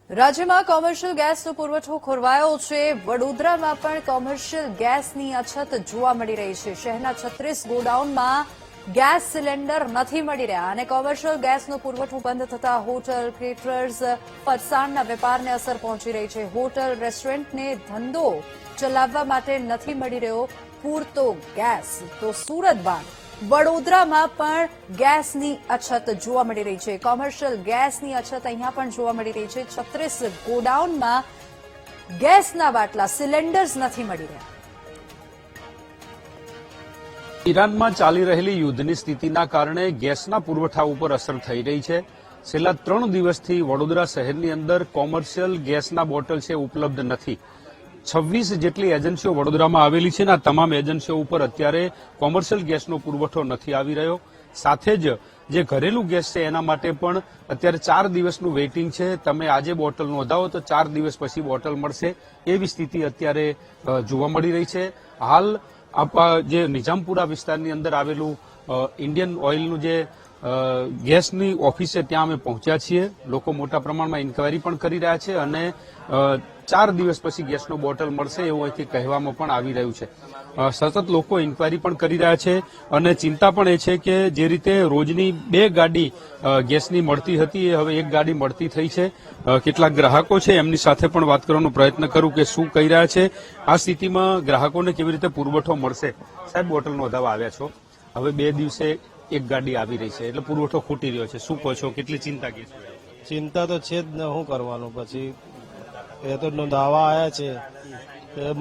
રાજ્યમાં કોમર્શિયલ ગેસનો પુરવઠો ખોરવાયો છે। વડોદરામાં પણ કોમર્શિયલ ગેસની અછત જોવા મળી રહી છે। શહેરના 36 ગોડાઉનમાં ગેસ સિલિન્ડર નથી મળી રહ્યા અને કોમર્શિયલ ગેસનો પુરવઠો બંધ થતા હોટલ, કેટરર્સ, ફરસાણના વેપારને અસર પહોંચી રહી છે। હોટલ, રેસ્ટોરન્ટને ધંધો ચલાવવા માટે નથી મળી રહ્યો પૂરતો ગેસ। તો સુરત બાદ વડોદરામાં પણ ગેસની અછત જોવા મળી રહી છે। કોમર્શિયલ ગેસની અછત અહીંયા પણ જોવા મળી રહી છે। 36 ગોડાઉનમાં ગેસના બાટલા, સિલિન્ડર્સ નથી મળી રહ્યા। ઈરાનમાં ચાલી રહેલી યુદ્ધની સ્થિતિના કારણે ગેસના પુરવઠા ઉપર અસર થઈ રહી છે। છેલ્લા 3 દિવસથી વડોદરા શહેરની અંદર કોમર્શિયલ ગેસના બોટલ છે ઉપલબ્ધ નથી। 26 જેટલી એજન્સીઓ વડોદરામાં આવેલી છે અને આ તમામ એજન્સીઓ ઉપર અત્યારે કોમર્શિયલ ગેસનો પુરવઠો નથી આવી રહ્યો। સાથે જ જે ઘરેલું ગેસ છે એના માટે પણ અત્યારે 4 દિવસનું વેઇટિંગ છે। તમે આજે બોટલ નોંધાવો તો 4 દિવસ પછી બોટલ મળશે, એવી સ્થિતિ અત્યારે જોવા મળી રહી છે। હાલ જે નિઝામપુરા વિસ્તારની અંદર આવેલું ઇન્ડિયન ઓઇલનું જે ગેસની ઓફિસ છે ત્યાં અમે પહોંચ્યા છીએ। લોકો મોટા પ્રમાણમાં ઇન્ક્વાયરી પણ કરી રહ્યા છે અને 4 દિવસ પછી ગેસનો બોટલ મળશે એવું અહીંથી કહેવામાં પણ આવી રહ્યું છે। સતત લોકો ઇન્ક્વાયરી પણ કરી રહ્યા છે અને ચિંતા પણ એ છે કે જે રીતે રોજની 2 ગાડી ગેસની મળતી હતી એ હવે 1 ગાડી મળતી થઈ છે। કેટલાક ગ્રાહકો છે એમની સાથે પણ વાત કરવાનો પ્રયત્ન કરું કે શું કહી રહ્યા છે, આ સ્થિતિમાં ગ્રાહકોને કેવી રીતે પુરવઠો મળશે। સાહેબ, બોટલ નોંધાવા આવ્યા છો, હવે 2 દિવસે 1 ગાડી આવી રહી છે એટલે પુરવઠો ખૂટી રહ્યો છે, શું કહો છો, કેટલી ચિંતા કે? ચિંતા તો છે જ ને, શું કરવાનું પછી? એ તો નોંધાવા આવ્યા છે,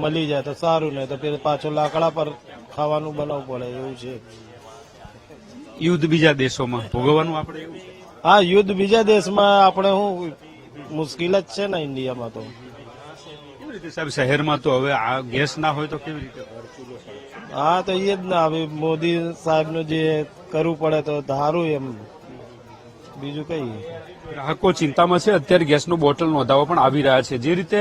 મળી જાય તો સારું, નહીં તો પછી પાછો લાકડા પર ખાવાનું બનાવવું પડે એવું છે। યુદ્ધ બીજા દેશોમાં ભોગવવાનું આપણે એવું છે? હા, યુદ્ધ બીજા દેશમાં આપણે શું મુશ્કેલ જ છે ને ઇન્ડિયામાં તો। કેવી રીતે સાહેબ, શહેરમાં તો હવે આ ગેસ ના હોય તો કેવી રીતે? હા, તો એ જ ને, હવે મોદી સાહેબનું જે કરવું પડે તો સારું, એમ બીજું કઈ। ગ્રાહકો ચિંતામાં છે, અત્યારે ગેસનો બોટલ નોંધાવા પણ આવી રહ્યા છે। જે રીતે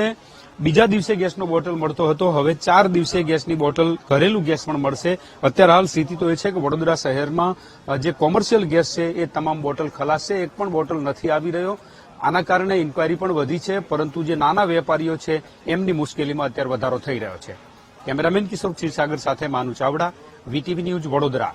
બીજા દિવસે ગેસનો બોટલ મળતો હતો, હવે 4 દિવસે ગેસની બોટલ, ઘરેલું ગેસ પણ મળશે। અત્યારે હાલ સ્થિતિ તો એ છે કે વડોદરા શહેરમાં જે કોમર્શિયલ ગેસ છે એ તમામ બોટલ ખલાસ છે, એક પણ બોટલ નથી આવી રહ્યો। આના કારણે ઇન્ક્વાયરી પણ વધી છે, પરંતુ જે નાના વેપારીઓ છે એમની મુશ્કેલીમાં અત્યારે વધારો થઈ રહ્યો છે। કેમેરામેન કિશોર ક્ષીરસાગર સાથે માનુ ચાવડા, વીટીવી ન્યૂઝ, વડોદરા।